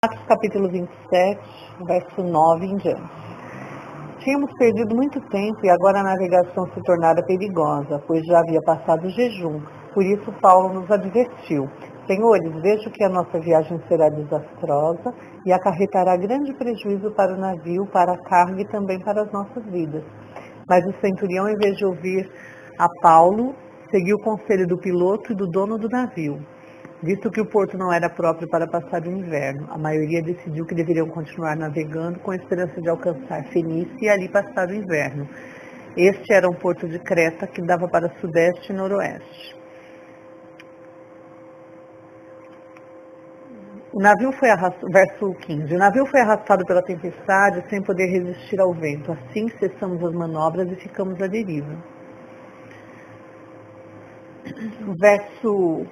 Atos capítulo 27, verso 9 em diante. Tínhamos perdido muito tempo e agora a navegação se tornara perigosa, pois já havia passado o jejum. Por isso Paulo nos advertiu: Senhores, vejo que a nossa viagem será desastrosa e acarretará grande prejuízo para o navio, para a carga e também para as nossas vidas. Mas o centurião, em vez de ouvir a Paulo, seguiu o conselho do piloto e do dono do navio. Visto que o porto não era próprio para passar o inverno, a maioria decidiu que deveriam continuar navegando com a esperança de alcançar Fenícia e ali passar o inverno. Este era um porto de Creta que dava para sudeste e noroeste. Verso 15. O navio foi arrastado pela tempestade sem poder resistir ao vento. Assim cessamos as manobras e ficamos à deriva. Verso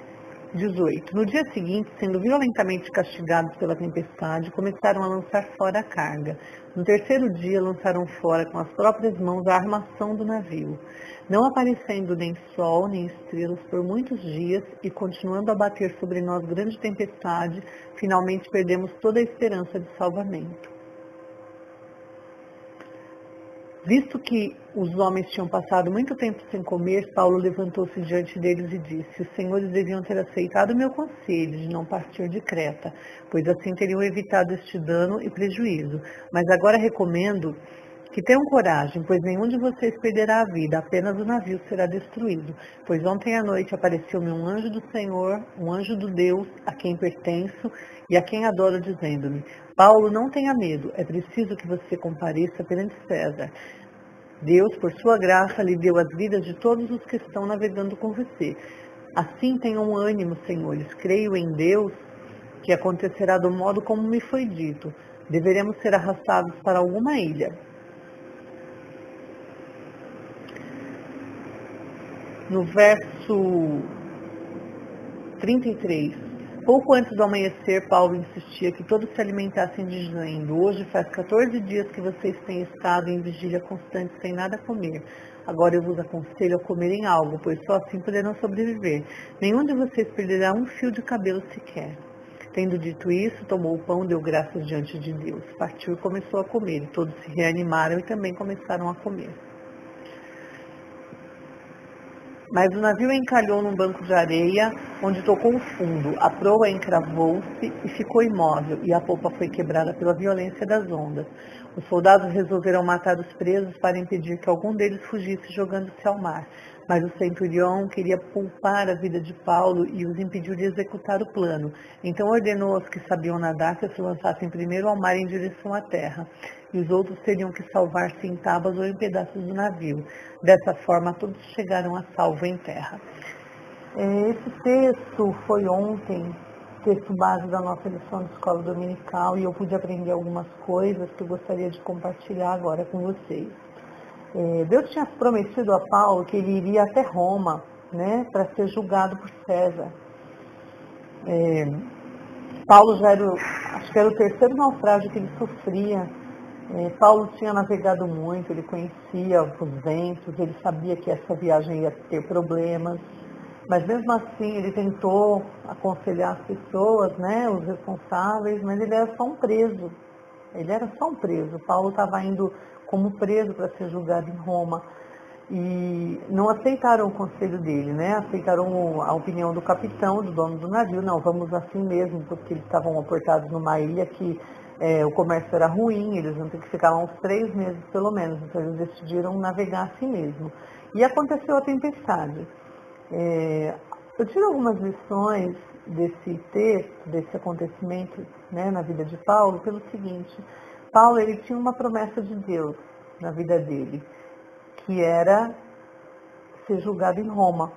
18. No dia seguinte, sendo violentamente castigados pela tempestade, começaram a lançar fora a carga. No terceiro dia, lançaram fora com as próprias mãos a armação do navio. Não aparecendo nem sol nem estrelas por muitos dias e continuando a bater sobre nós grande tempestade, finalmente perdemos toda a esperança de salvamento. Visto que os homens tinham passado muito tempo sem comer, Paulo levantou-se diante deles e disse: Os senhores deviam ter aceitado o meu conselho de não partir de Creta, pois assim teriam evitado este dano e prejuízo. Mas agora recomendo que tenham coragem, pois nenhum de vocês perderá a vida, apenas o navio será destruído. Pois ontem à noite apareceu-me um anjo do Senhor, um anjo do Deus a quem pertenço e a quem adoro, dizendo-me: Paulo, não tenha medo, é preciso que você compareça perante César. Deus, por sua graça, lhe deu as vidas de todos os que estão navegando com você. Assim tenham ânimo, senhores. Creio em Deus que acontecerá do modo como me foi dito. Deveremos ser arrastados para alguma ilha. No verso 33. Pouco antes do amanhecer, Paulo insistia que todos se alimentassem, dizendo: Hoje faz 14 dias que vocês têm estado em vigília constante sem nada comer. Agora eu vos aconselho a comerem algo, pois só assim poderão sobreviver. Nenhum de vocês perderá um fio de cabelo sequer. Tendo dito isso, tomou o pão, deu graças diante de Deus. Partiu e começou a comer. E todos se reanimaram e também começaram a comer. Mas o navio encalhou num banco de areia, onde tocou o fundo. A proa encravou-se e ficou imóvel, e a popa foi quebrada pela violência das ondas. Os soldados resolveram matar os presos para impedir que algum deles fugisse jogando-se ao mar. Mas o centurião queria poupar a vida de Paulo e os impediu de executar o plano. Então ordenou aos que sabiam nadar que se lançassem primeiro ao mar em direção à terra, e os outros teriam que salvar-se em tábuas ou em pedaços do navio. Dessa forma, todos chegaram a salvo em terra. Esse texto foi ontem, texto base da nossa lição de escola dominical, e eu pude aprender algumas coisas que eu gostaria de compartilhar agora com vocês. Deus tinha prometido a Paulo que ele iria até Roma, né, para ser julgado por César. Paulo acho que era o terceiro naufrágio que ele sofria. Paulo tinha navegado muito, ele conhecia os ventos, ele sabia que essa viagem ia ter problemas, mas mesmo assim ele tentou aconselhar as pessoas, né, os responsáveis, mas ele era só um preso. Paulo estava indo como preso para ser julgado em Roma. E não aceitaram o conselho dele, né? Aceitaram a opinião do capitão, do dono do navio. Não, vamos assim mesmo, porque eles estavam aportados numa ilha que o comércio era ruim, eles iam ter que ficar lá uns 3 meses pelo menos, então eles decidiram navegar assim mesmo. E aconteceu a tempestade. Eu tiro algumas lições desse texto, desse acontecimento, né, na vida de Paulo, pelo seguinte: Paulo, ele tinha uma promessa de Deus na vida dele, que era ser julgado em Roma,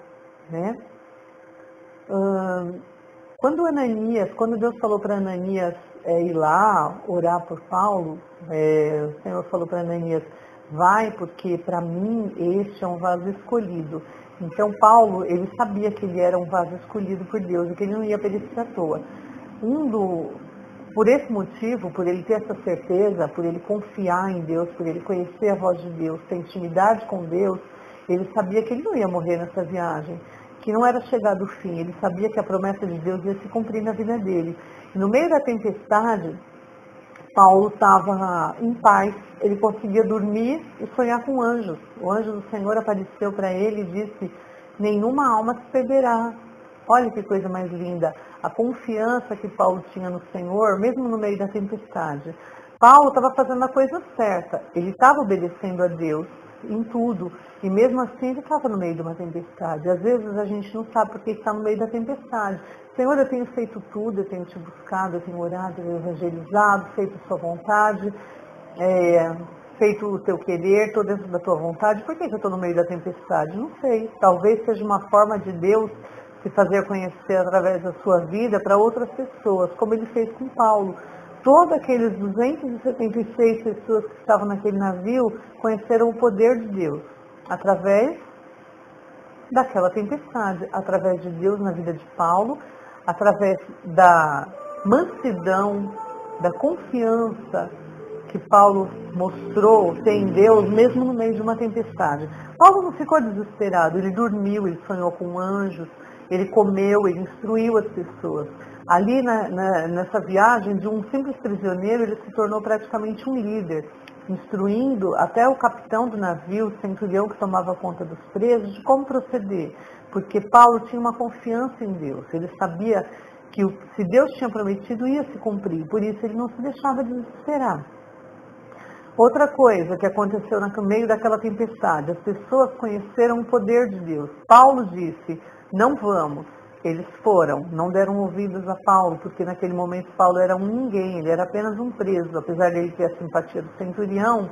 né? Quando Deus falou para Ananias ir lá orar por Paulo, o Senhor falou para Ananias: vai, porque para mim este é um vaso escolhido. Então Paulo, ele sabia que ele era um vaso escolhido por Deus e que ele não ia perecer à toa. Por esse motivo, por ele ter essa certeza, por ele confiar em Deus, por ele conhecer a voz de Deus, ter intimidade com Deus, ele sabia que ele não ia morrer nessa viagem. que não era chegado o fim, ele sabia que a promessa de Deus ia se cumprir na vida dele. E no meio da tempestade, Paulo estava em paz, ele conseguia dormir e sonhar com anjos. O anjo do Senhor apareceu para ele e disse: nenhuma alma se perderá. Olha que coisa mais linda, a confiança que Paulo tinha no Senhor, mesmo no meio da tempestade. Paulo estava fazendo a coisa certa, ele estava obedecendo a Deus em tudo, e mesmo assim ele estava no meio de uma tempestade. Às vezes a gente não sabe porque está no meio da tempestade. Senhor, eu tenho feito tudo, eu tenho te buscado, eu tenho orado, eu tenho evangelizado, feito a sua vontade, feito o teu querer, estou dentro da tua vontade. Por que eu estou no meio da tempestade? Não sei, talvez seja uma forma de Deus se fazer conhecer através da sua vida para outras pessoas, como ele fez com Paulo. Todos aqueles 276 pessoas que estavam naquele navio conheceram o poder de Deus através daquela tempestade, através de Deus na vida de Paulo, através da mansidão, da confiança que Paulo mostrou ter em Deus, mesmo no meio de uma tempestade. Paulo não ficou desesperado, ele dormiu, ele sonhou com anjos, ele comeu, ele instruiu as pessoas. Ali nessa viagem, de um simples prisioneiro, ele se tornou praticamente um líder, instruindo até o capitão do navio, o centurião que tomava conta dos presos, de como proceder. Porque Paulo tinha uma confiança em Deus, ele sabia que se Deus tinha prometido, ia se cumprir, por isso ele não se deixava desesperar. Outra coisa que aconteceu no meio daquela tempestade, as pessoas conheceram o poder de Deus. Paulo disse: não vamos. Eles foram, não deram ouvidos a Paulo, porque naquele momento Paulo era um ninguém, ele era apenas um preso. Apesar dele ter a simpatia do centurião,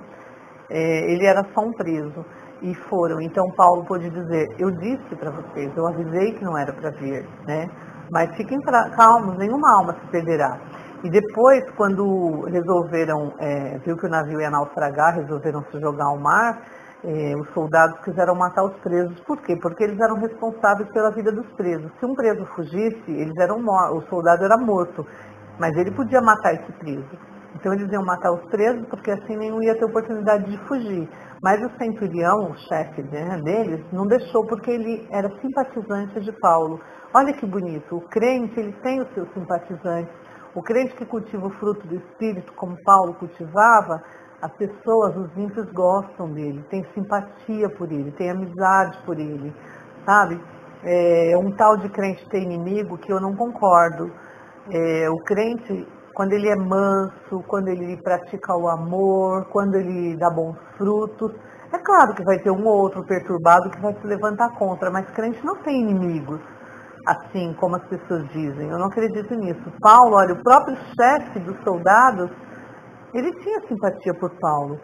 ele era só um preso. E foram. Então Paulo pôde dizer: eu disse para vocês, eu avisei que não era para vir, né? Mas fiquem calmos, nenhuma alma se perderá. E depois, quando resolveram, viu que o navio ia naufragar, resolveram se jogar ao mar, os soldados quiseram matar os presos. Por quê? Porque eles eram responsáveis pela vida dos presos. Se um preso fugisse, o soldado era morto, mas ele podia matar esse preso. Então eles iam matar os presos, porque assim nenhum ia ter oportunidade de fugir. Mas o centurião, o chefe deles, não deixou, porque ele era simpatizante de Paulo. Olha que bonito, o crente, ele tem os seus simpatizantes. O crente que cultiva o fruto do Espírito, como Paulo cultivava, as pessoas, os ímpios gostam dele, tem simpatia por ele, tem amizade por ele, sabe? Um tal de crente ter inimigo que eu não concordo. O crente, quando ele é manso, quando ele pratica o amor, quando ele dá bons frutos, é claro que vai ter um ou outro perturbado que vai se levantar contra, mas crente não tem inimigos, assim como as pessoas dizem. Eu não acredito nisso. Paulo, olha, o próprio chefe dos soldados, ele tinha simpatia por Paulo.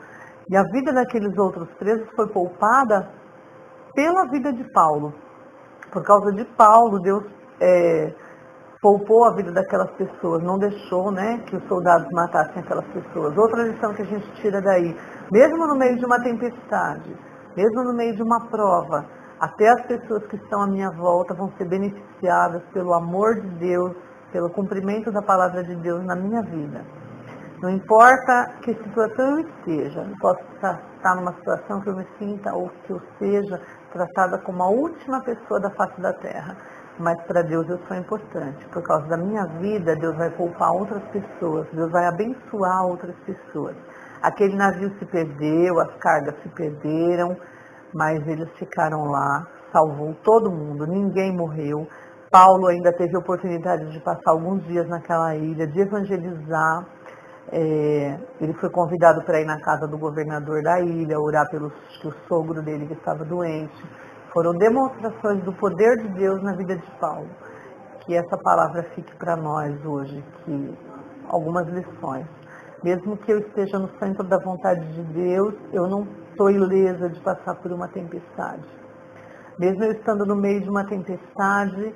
E a vida daqueles outros presos foi poupada pela vida de Paulo. Por causa de Paulo, Deus poupou a vida daquelas pessoas, não deixou, né, que os soldados matassem aquelas pessoas. Outra lição que a gente tira daí: mesmo no meio de uma tempestade, mesmo no meio de uma prova, até as pessoas que estão à minha volta vão ser beneficiadas pelo amor de Deus, pelo cumprimento da palavra de Deus na minha vida. Não importa que situação eu esteja, eu posso estar numa situação que eu me sinta ou que eu seja tratada como a última pessoa da face da terra, mas para Deus eu sou importante. Por causa da minha vida, Deus vai poupar outras pessoas, Deus vai abençoar outras pessoas. Aquele navio se perdeu, as cargas se perderam, mas eles ficaram lá, salvou todo mundo, ninguém morreu. Paulo ainda teve a oportunidade de passar alguns dias naquela ilha, de evangelizar. Ele foi convidado para ir na casa do governador da ilha, orar pelo sogro dele que estava doente. Foram demonstrações do poder de Deus na vida de Paulo. Que essa palavra fique para nós hoje, que algumas lições. Mesmo que eu esteja no centro da vontade de Deus, eu não estou ilesa de passar por uma tempestade. Mesmo eu estando no meio de uma tempestade,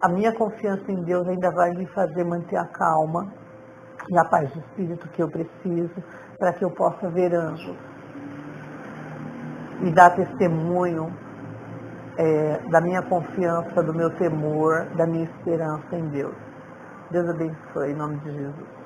a minha confiança em Deus ainda vai me fazer manter a calma e a paz de espírito que eu preciso para que eu possa ver anjos e dar testemunho da minha confiança, do meu temor, da minha esperança em Deus. Deus abençoe, em nome de Jesus.